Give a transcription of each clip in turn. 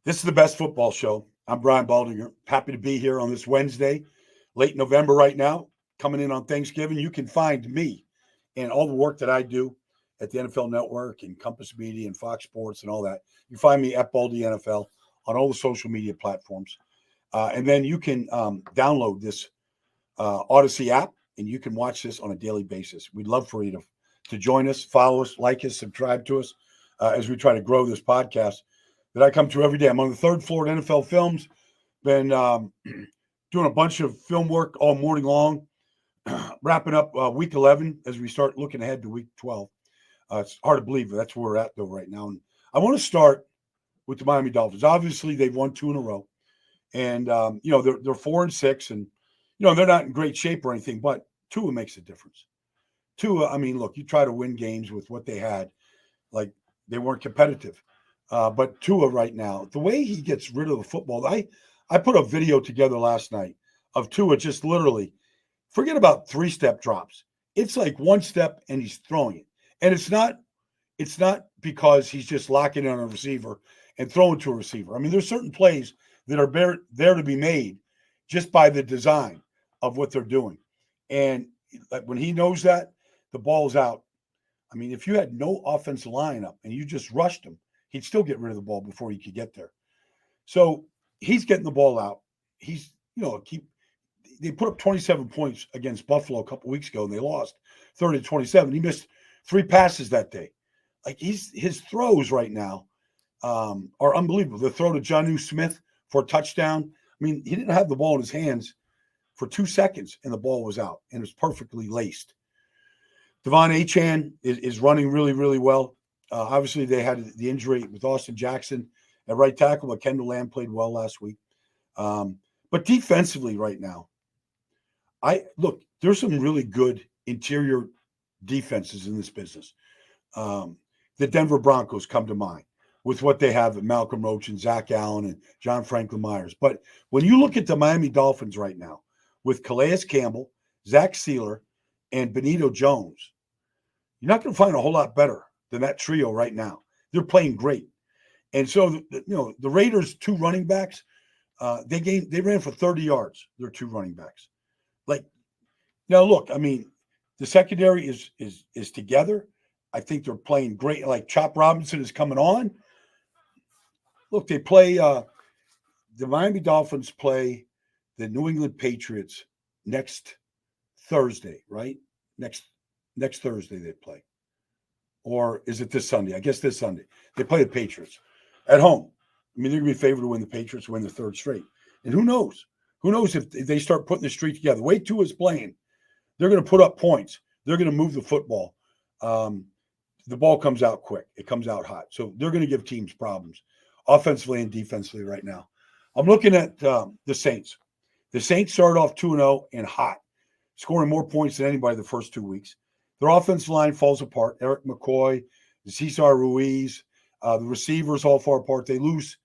This is the best football show. I'm Brian Baldinger. Happy to be here on this Wednesday, late November right now, coming in on Thanksgiving. You can find me and all the work that I do at the NFL Network and Compass Media and Fox Sports and all that. You find me at Baldy NFL on all the social media platforms. And then you can download this Odyssey app and you can watch this on a daily basis. We'd love for you to join us, follow us, like us, subscribe to us as we try to grow this podcast that I come to every day. I'm on the third floor at NFL Films. Been doing a bunch of film work all morning long, wrapping up week 11 as we start looking ahead to week 12. It's hard to believe, but that's where we're at, though, right now. And I want to start with the Miami Dolphins. Obviously, they've won 2 in a row. And, they're 4-6, and, they're not in great shape or anything, but Tua makes a difference. Tua, look, you try to win games with what they had, like they weren't competitive. But Tua right now, the way he gets rid of the football, I put a video together last night of Tua just literally, forget about 3-step drops. It's like 1 step and he's throwing it. And it's not because he's just locking in on a receiver and throwing to a receiver. There's certain plays that are there to be made just by the design of what they're doing. And when he knows that, the ball's out. If you had no offensive line up and you just rushed him, he'd still get rid of the ball before he could get there. So he's getting the ball out. They put up 27 points against Buffalo a couple weeks ago and they lost 30-27. He missed 3 passes that day. His throws right now are unbelievable. The throw to Jonnu Smith for a touchdown. He didn't have the ball in his hands for 2 seconds and the ball was out and it was perfectly laced. Devon Achane is running really, really well. Obviously, they had the injury with Austin Jackson at right tackle, but Kendall Lamb played well last week. But defensively right now, there's some really good interior defenses in this business. The Denver Broncos come to mind with what they have at Malcolm Roach and Zach Allen and John Franklin Myers. But when you look at the Miami Dolphins right now with Calais Campbell, Zach Sealer, and Benito Jones, you're not going to find a whole lot better than that trio right now. They're playing great. And so, the Raiders' 2 running backs, they ran for 30 yards, their 2 running backs. The secondary is together. I think they're playing great. Like Chop Robinson is coming on. Look, they play the Miami Dolphins play the New England Patriots next Thursday, right? Next Thursday they play. Or is it this Sunday? I guess this Sunday. They play the Patriots at home. They're going to be favored to win the Patriots, win the 3rd straight. And who knows? Who knows if they start putting the streak together? Way Tua is playing. They're going to put up points. They're going to move the football. The ball comes out quick. It comes out hot. So they're going to give teams problems offensively and defensively right now. I'm looking at the Saints. The Saints started off 2-0 and hot, scoring more points than anybody the first 2 weeks. Their offensive line falls apart. Eric McCoy, Cesar Ruiz, the receivers all fall apart. They lose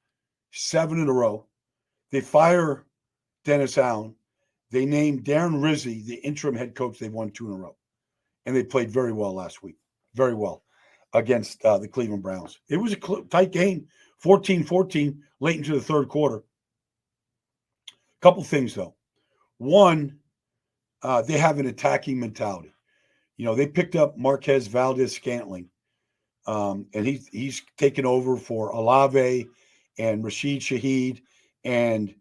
7 in a row. They fire Dennis Allen. They named Darren Rizzi the interim head coach. They've won 2 in a row. And they played very well last week. Very well against the Cleveland Browns. It was a tight game, 14-14, late into the 3rd quarter. Couple things, though. One, they have an attacking mentality. They picked up Marquez Valdez-Scantling, and he's taken over for Olave and Rashid Shaheed, and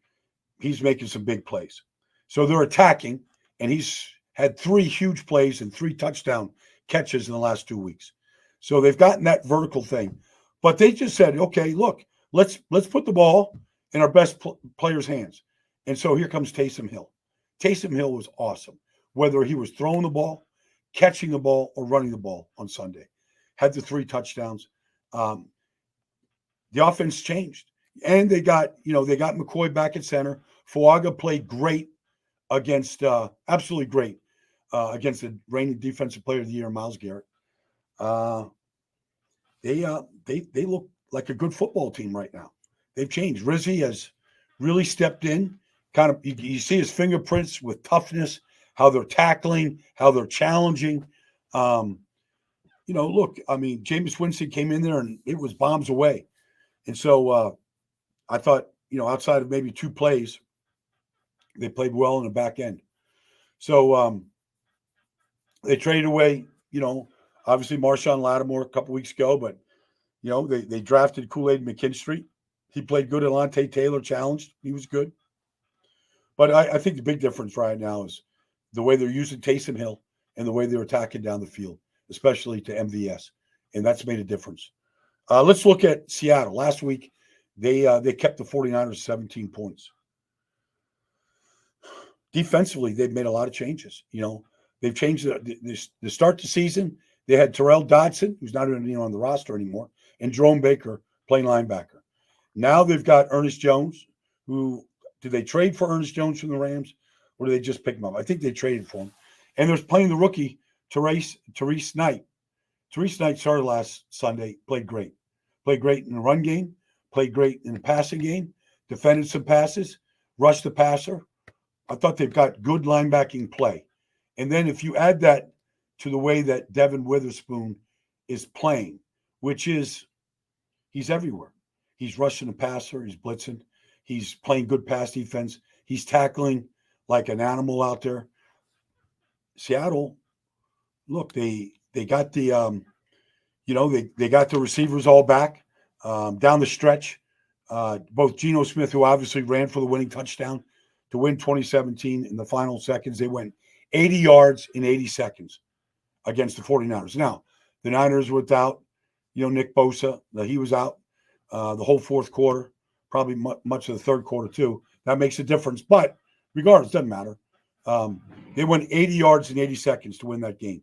he's making some big plays. So they're attacking, and he's had 3 huge plays and 3 touchdown catches in the last 2 weeks. So they've gotten that vertical thing. But they just said, okay, look, let's put the ball in our best players' hands. And so here comes Taysom Hill. Taysom Hill was awesome, whether he was throwing the ball, catching the ball, or running the ball on Sunday. Had the 3 touchdowns. The offense changed. And they got McCoy back at center. Fuaga played great against, absolutely great, against the reigning defensive player of the year, Myles Garrett. They look like a good football team right now. They've changed. Rizzi has really stepped in. Kind of, you see his fingerprints with toughness, how they're tackling, how they're challenging. Look, Jameis Winston came in there and it was bombs away. And so I thought, outside of maybe 2 plays, they played well in the back end. So they traded away, obviously Marshawn Lattimore a couple weeks ago, but they drafted Kool-Aid McKinstry. He played good. Alontae Taylor challenged. He was good. But I think the big difference right now is the way they're using Taysom Hill and the way they're attacking down the field, especially to MVS. And that's made a difference. Let's look at Seattle. Last week, they kept the 49ers 17 points. Defensively, they've made a lot of changes. They've changed the start the season. They had Terrell Dodson, who's not even on the roster anymore, and Jerome Baker playing linebacker. Now they've got Ernest Jones, who did they trade for Ernest Jones from the Rams, or did they just pick him up? I think they traded for him. And they're playing the rookie, Therese Knight. Therese Knight started last Sunday, played great. Played great in the run game, played great in the passing game, defended some passes, rushed the passer. I thought they've got good linebacking play. And then if you add that to the way that Devin Witherspoon is playing, which is he's everywhere. He's rushing the passer, he's blitzing, he's playing good pass defense, he's tackling like an animal out there. Seattle, look, they got the they got the receivers all back down the stretch. Both Geno Smith, who obviously ran for the winning touchdown to win 2017 in the final seconds, they went 80 yards in 80 seconds against the 49ers. Now, the Niners were without, Nick Bosa. He was out the whole fourth quarter, probably much of the third quarter too. That makes a difference. But regardless, doesn't matter. They went 80 yards in 80 seconds to win that game.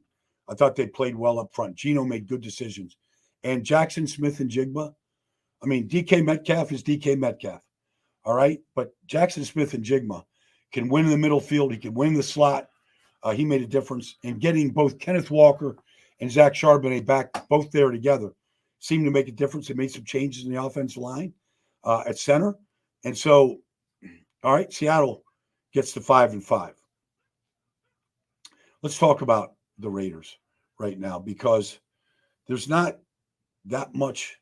I thought they played well up front. Geno made good decisions. And Jackson Smith and Jigba, DK Metcalf is DK Metcalf. All right? But Jackson Smith and Jigba can win in the middle field. He can win the slot. He made a difference. And getting both Kenneth Walker and Zach Charbonnet back, both there together, seemed to make a difference. They made some changes in the offensive line at center. And so, all right, Seattle gets to 5-5. Let's talk about the Raiders right now, because there's not that much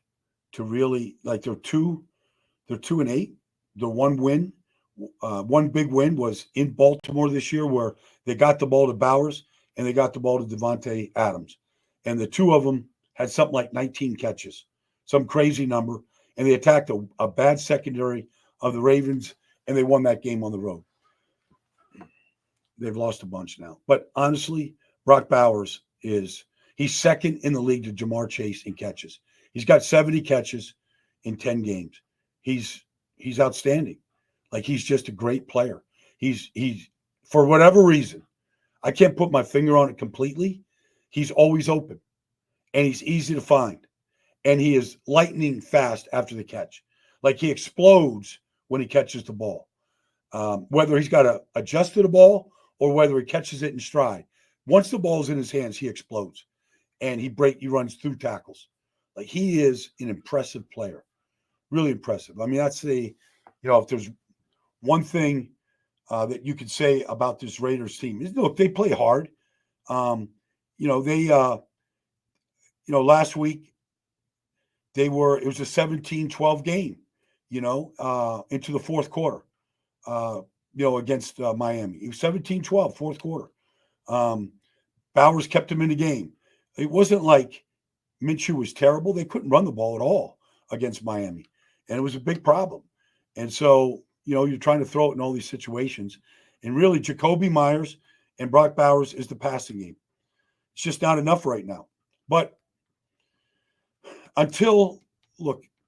to really like. They're 2-8. Their one big win was in Baltimore this year, where they got the ball to Bowers and they got the ball to Devontae Adams, and the two of them had something like 19 catches, some crazy number, and they attacked a bad secondary of the Ravens, and they won that game on the road. They've lost a bunch now, but honestly, Brock Bowers he's second in the league to Jamar Chase in catches. He's got 70 catches in 10 games. He's outstanding. Like, he's just a great player. He's for whatever reason, I can't put my finger on it completely. He's always open, and he's easy to find, and he is lightning fast after the catch. Like, he explodes when he catches the ball. Whether he's got to adjust to the ball or whether he catches it in stride. Once the ball's in his hands, he explodes, and he runs through tackles. Like, he is an impressive player, really impressive. That's if there's one thing that you could say about this Raiders team is, look, they play hard. Last week it was a 17-12 game, into the fourth quarter. Against Miami. It was 17-12, fourth quarter. Bowers kept him in the game. It wasn't like Minshew was terrible. They couldn't run the ball at all against Miami, and it was a big problem. And so, you're trying to throw it in all these situations. And really, Jacoby Myers and Brock Bowers is the passing game. It's just not enough right now. But until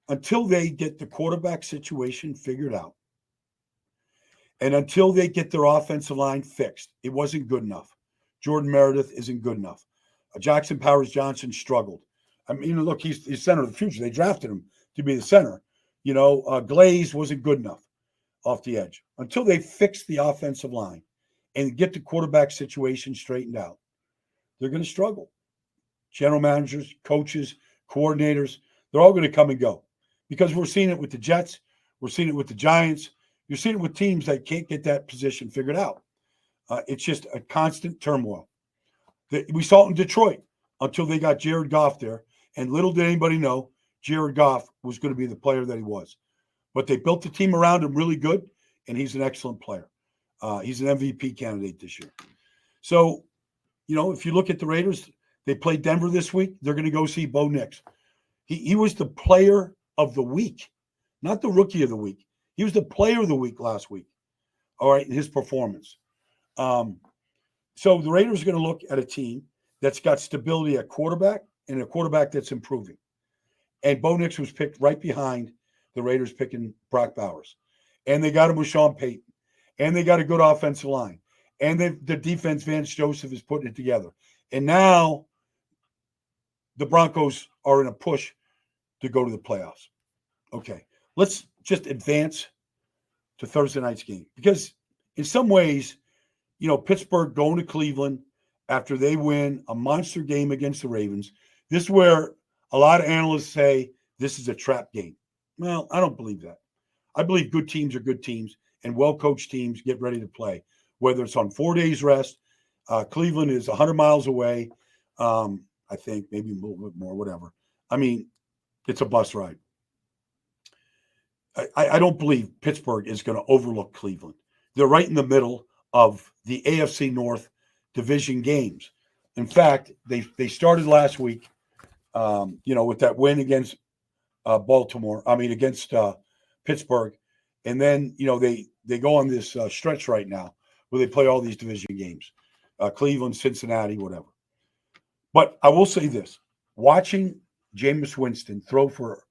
they get the quarterback situation figured out, and until they get their offensive line fixed, it wasn't good enough. Jordan Meredith isn't good enough. Jackson Powers-Johnson struggled. Look, he's center of the future. They drafted him to be the center. Glaze wasn't good enough off the edge. Until they fix the offensive line and get the quarterback situation straightened out, they're going to struggle. General managers, coaches, coordinators, they're all going to come and go, because we're seeing it with the Jets. We're seeing it with the Giants. You're seeing it with teams that can't get that position figured out. It's just a constant turmoil. We saw it in Detroit until they got Jared Goff there, and little did anybody know Jared Goff was going to be the player that he was. but they built the team around him really good, and he's an excellent player. He's an MVP candidate this year. So, if you look at the Raiders, they played Denver this week. They're going to go see Bo Nix. He was the player of the week, not the rookie of the week. He was the player of the week last week. All right, in his performance. So the Raiders are going to look at a team that's got stability at quarterback and a quarterback that's improving. And Bo Nix was picked right behind the Raiders picking Brock Bowers. And they got him with Sean Payton. And they got a good offensive line. And the defense, Vance Joseph, is putting it together. And now the Broncos are in a push to go to the playoffs. Okay, let's just advance to Thursday night's game. Because in some ways, Pittsburgh going to Cleveland after they win a monster game against the Ravens, this is where a lot of analysts say this is a trap game. Well, I don't believe that. I believe good teams are good teams, and well-coached teams get ready to play, whether it's on 4 days rest. Cleveland is 100 miles away, I think, maybe a little bit more, whatever. I mean, it's a bus ride. I don't believe Pittsburgh is going to overlook Cleveland. They're right in the middle of the AFC North division games. In fact, they started last week, with that win against against Pittsburgh. And then, they go on this stretch right now where they play all these division games, Cleveland, Cincinnati, whatever. But I will say this, watching Jameis Winston throw for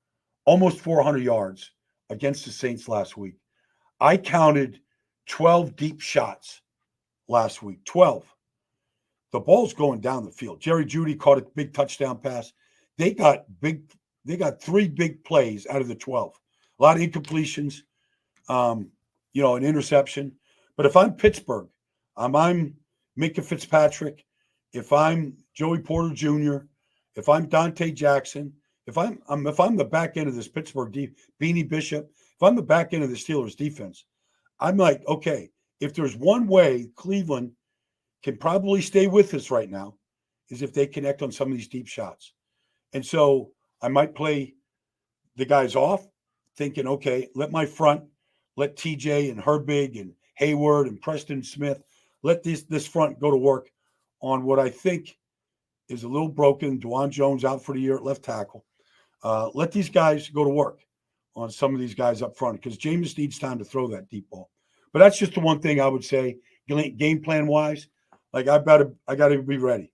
almost 400 yards against the Saints last week, I counted 12 deep shots last week, 12. The ball's going down the field. Jerry Jeudy caught a big touchdown pass. They got 3 big plays out of the 12. A lot of incompletions, an interception. But if I'm Pittsburgh, I'm Minka Fitzpatrick, if I'm Joey Porter Jr., if I'm Dante Jackson, if I'm the back end of this Pittsburgh Beanie Bishop, if I'm the back end of the Steelers defense, I'm like, okay, if there's one way Cleveland can probably stay with us right now is if they connect on some of these deep shots. And so I might play the guys off thinking, okay, let TJ and Herbig and Hayward and Preston Smith, let this front go to work on what I think is a little broken. Dwan Jones out for the year at left tackle. Let these guys go to work on some of these guys up front because Jameis needs time to throw that deep ball. But that's just the one thing I would say, game plan wise. Like I got to be ready.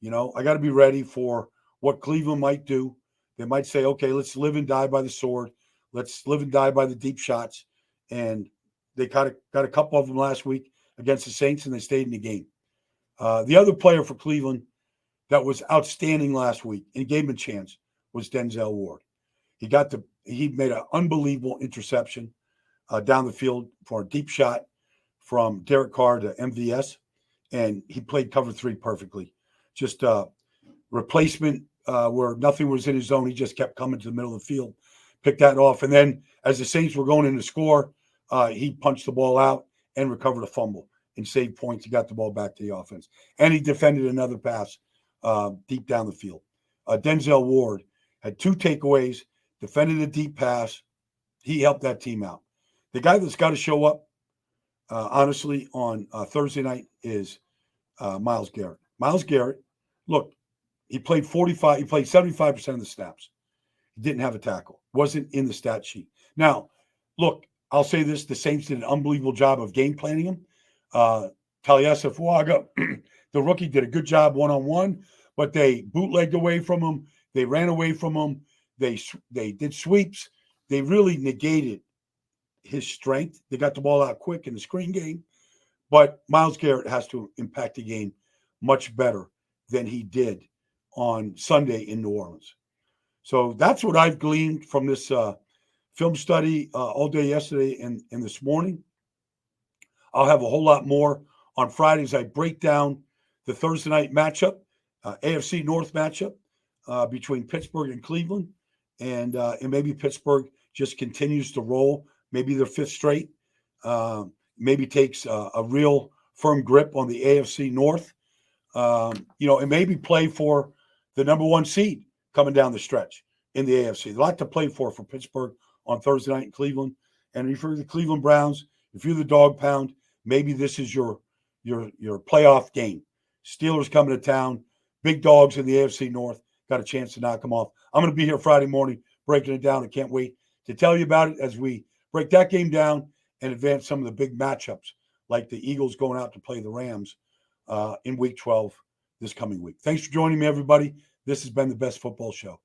I got to be ready for what Cleveland might do. They might say, okay, let's live and die by the sword. Let's live and die by the deep shots. And they got a couple of them last week against the Saints, and they stayed in the game. The other player for Cleveland that was outstanding last week and gave him a chance was Denzel Ward. He made an unbelievable interception down the field for a deep shot from Derek Carr to MVS, and he played cover 3 perfectly. Just replacement where nothing was in his zone. He just kept coming to the middle of the field, picked that off, and then as the Saints were going in to score, he punched the ball out and recovered a fumble and saved points. He got the ball back to the offense, and he defended another pass deep down the field. Denzel Ward had 2 takeaways, defended a deep pass. He helped that team out. The guy that's got to show up, honestly, on Thursday night is Myles Garrett. Myles Garrett, look, he played 75% of the snaps. He didn't have a tackle. Wasn't in the stat sheet. Now, look, I'll say this. The Saints did an unbelievable job of game planning him. Taliesin Fuaga, the rookie, did a good job one-on-one, but they bootlegged away from him. They ran away from him. They did sweeps. They really negated his strength. They got the ball out quick in the screen game. But Myles Garrett has to impact the game much better than he did on Sunday in New Orleans. So that's what I've gleaned from this film study all day yesterday and this morning. I'll have a whole lot more on Friday as I break down the Thursday night matchup, AFC North matchup between Pittsburgh and Cleveland. And maybe Pittsburgh just continues to roll. Maybe their 5th straight. Maybe takes a real firm grip on the AFC North. And maybe play for the number 1 seed coming down the stretch in the AFC. A lot to play for Pittsburgh on Thursday night in Cleveland. And if you're the Cleveland Browns, if you're the dog pound, maybe this is your playoff game. Steelers coming to town, big dogs in the AFC North, got a chance to knock them off. I'm going to be here Friday morning breaking it down. I can't wait to tell you about it as we break that game down and advance some of the big matchups, like the Eagles going out to play the Rams in Week 12 this coming week. Thanks for joining me, everybody. This has been the Best Football Show.